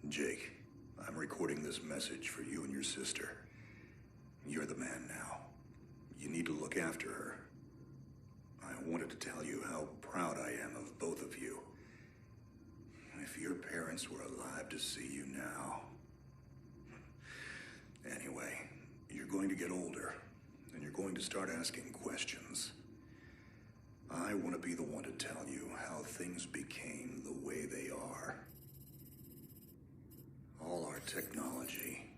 Jake, I'm recording this message for you and your sister. You're the man now. You need to look after her. I wanted to tell you how proud I am of both of you. If your parents were alive to see you now. Anyway, you're going to get older, and you're going to start asking questions. I want to be the one to tell you how things became the way they are. All our technology,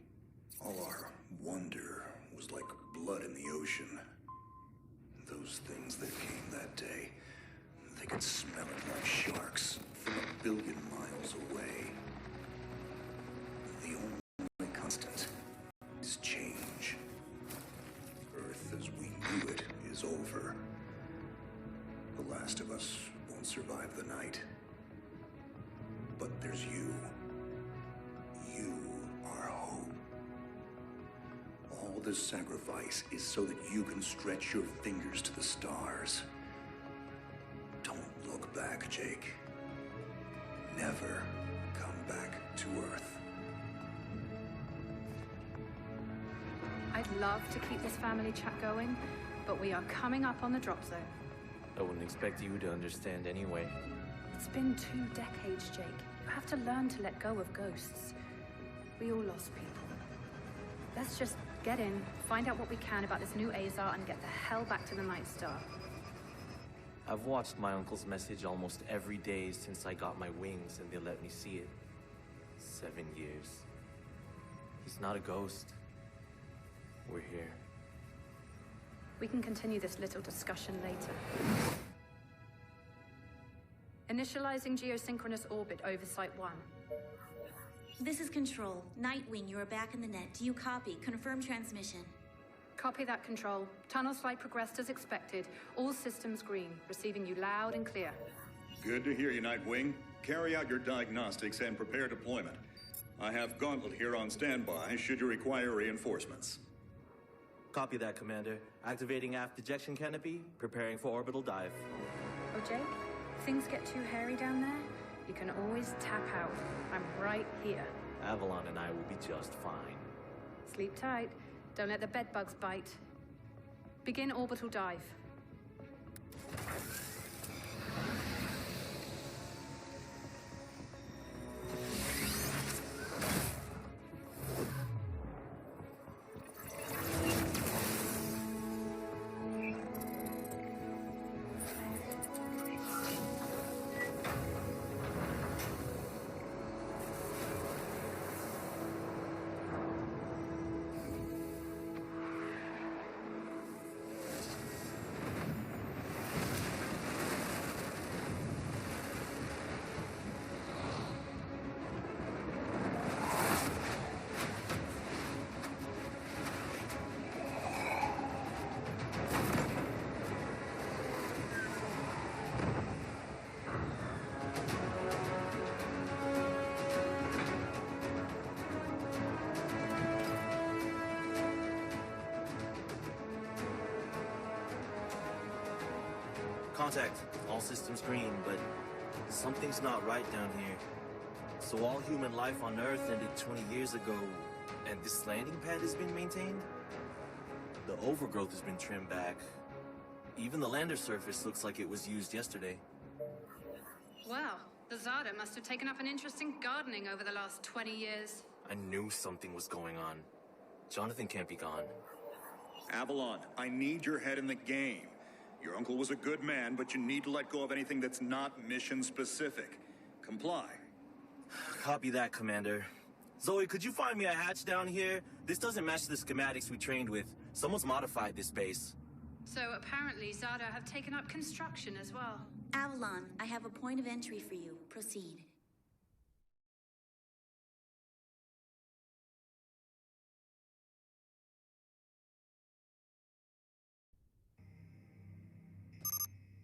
all our wonder was like blood in the ocean. Those things that came that day, they could smell it like sharks from 1 billion miles away. The only constant is change. Earth as we knew it is over. The last of us won't survive the night. But there's you. You are hope. All this sacrifice is so that you can stretch your fingers to the stars. Don't look back, Jake. Never come back to Earth. I'd love to keep this family chat going, but we are coming up on the drop zone. I wouldn't expect you to understand anyway. It's been 2 decades, Jake. You have to learn to let go of ghosts. We all lost people. Let's just get in, find out what we can about this new Azar, and get the hell back to the Night Star. I've watched my uncle's message almost every day since I got my wings and they let me see it. 7 years. He's not a ghost. We're here. We can continue this little discussion later. Initializing geosynchronous orbit over Site 1. This is Control. Nightwing, you are back in the net. Do you copy? Confirm transmission. Copy that, Control. Tunnel slide progressed as expected. All systems green. Receiving you loud and clear. Good to hear you, Nightwing. Carry out your diagnostics and prepare deployment. I have Gauntlet here on standby should you require reinforcements. Copy that, Commander. Activating aft ejection canopy, preparing for orbital dive. Oh, Jake? If things get too hairy down there, you can always tap out. I'm right here. Avalon and I will be just fine. Sleep tight. Don't let the bedbugs bite. Begin orbital dive. Contact. All systems green, but something's not right down here. So all human life on Earth ended 20 years ago, and this landing pad has been maintained? The overgrowth has been trimmed back. Even the lander surface looks like it was used yesterday. Wow, the Zada must have taken up an interest in gardening over the last 20 years. I knew something was going on. Jonathan can't be gone. Avalon, I need your head in the game. Your uncle was a good man, but you need to let go of anything that's not mission-specific. Comply. Copy that, Commander. Zoe, could you find me a hatch down here? This doesn't match the schematics we trained with. Someone's modified this base. So apparently Zada have taken up construction as well. Avalon, I have a point of entry for you. Proceed.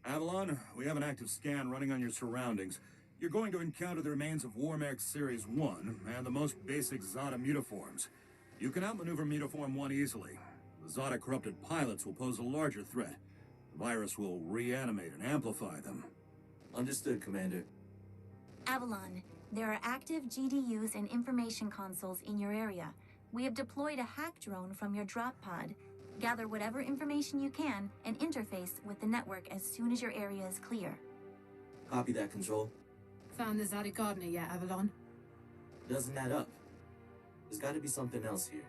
Avalon, we have an active scan running on your surroundings. You're going to encounter the remains of Warmech Series 1 and the most basic Zada mutaforms. You can outmaneuver Mutaform 1 easily. The Zada corrupted pilots will pose a larger threat. Virus will reanimate and amplify them. Understood, Commander. Avalon, there are active GDUs and information consoles in your area. We have deployed a hack drone from your drop pod. Gather whatever information you can and interface with the network as soon as your area is clear. Copy that, Control. Found the Zadok Gardener yet, Avalon? Doesn't add up. There's gotta be something else here.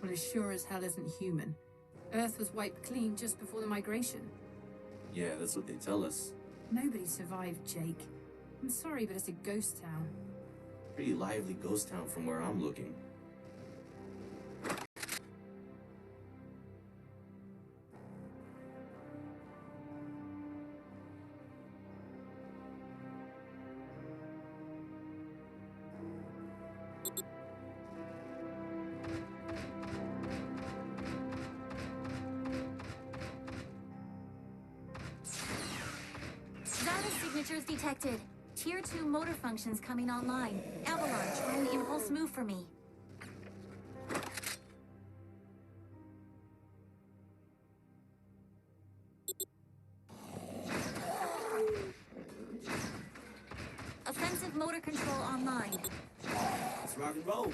Well, it sure as hell isn't human. Earth was wiped clean just before the migration. Yeah, that's what they tell us. Nobody survived, Jake. I'm sorry, but it's a ghost town. Pretty lively ghost town from where I'm looking. Signatures detected. Tier 2 motor functions coming online. Avalon, try an impulse move for me. Offensive motor control online. Let's rock and roll.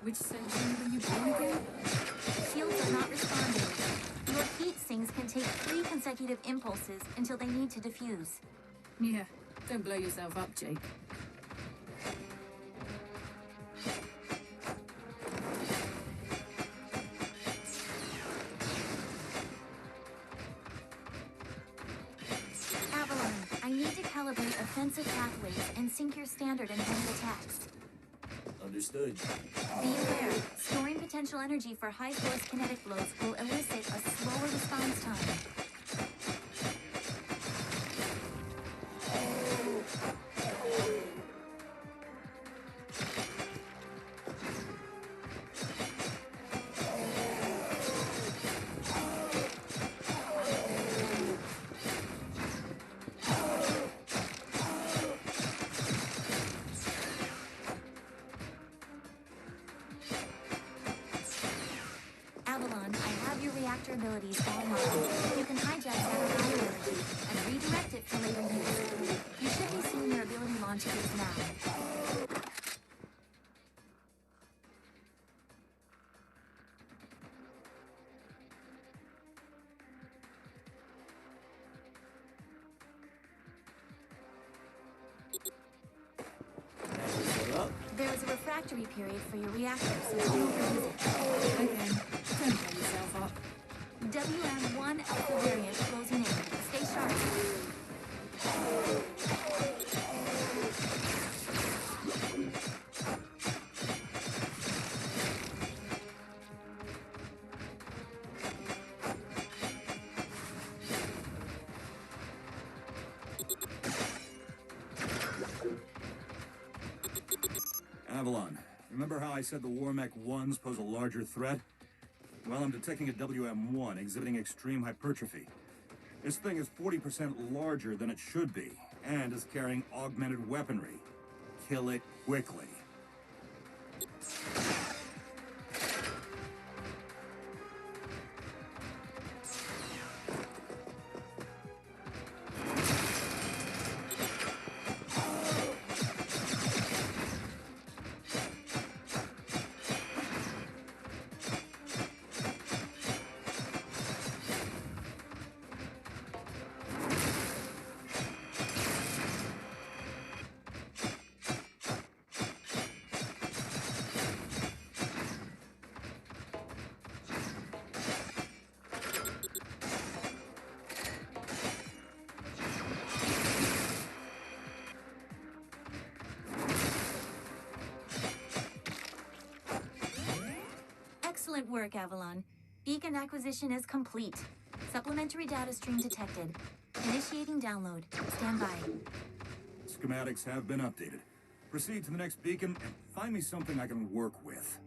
Which century were you born again? Shields are not responding. Your heat sinks can take 3 consecutive impulses until they need to defuse. Yeah, don't blow yourself up, Jake. Avalon, I need to calibrate offensive pathways and sync your standard and heavy attacks. Understood. Be aware, storing potential energy for high force kinetic blows will elicit a slower response time. Avalon, I have your reactor abilities online. You can hijack that high energy and redirect it for later use. You should be seeing your ability launch keys now. What up? There is a refractory period for your reactor, so don't overuse it. Again, don't blow yourself up. WM1 Alpha variant closing in. Stay sharp. Avalon, remember how I said the Warmech 1s pose a larger threat? Well, I'm detecting a WM1 exhibiting extreme hypertrophy. This thing is 40% larger than it should be, and is carrying augmented weaponry. Kill it quickly. Excellent work, Avalon. Beacon acquisition is complete. Supplementary data stream detected. Initiating download. Stand by. Schematics have been updated. Proceed to the next beacon and find me something I can work with.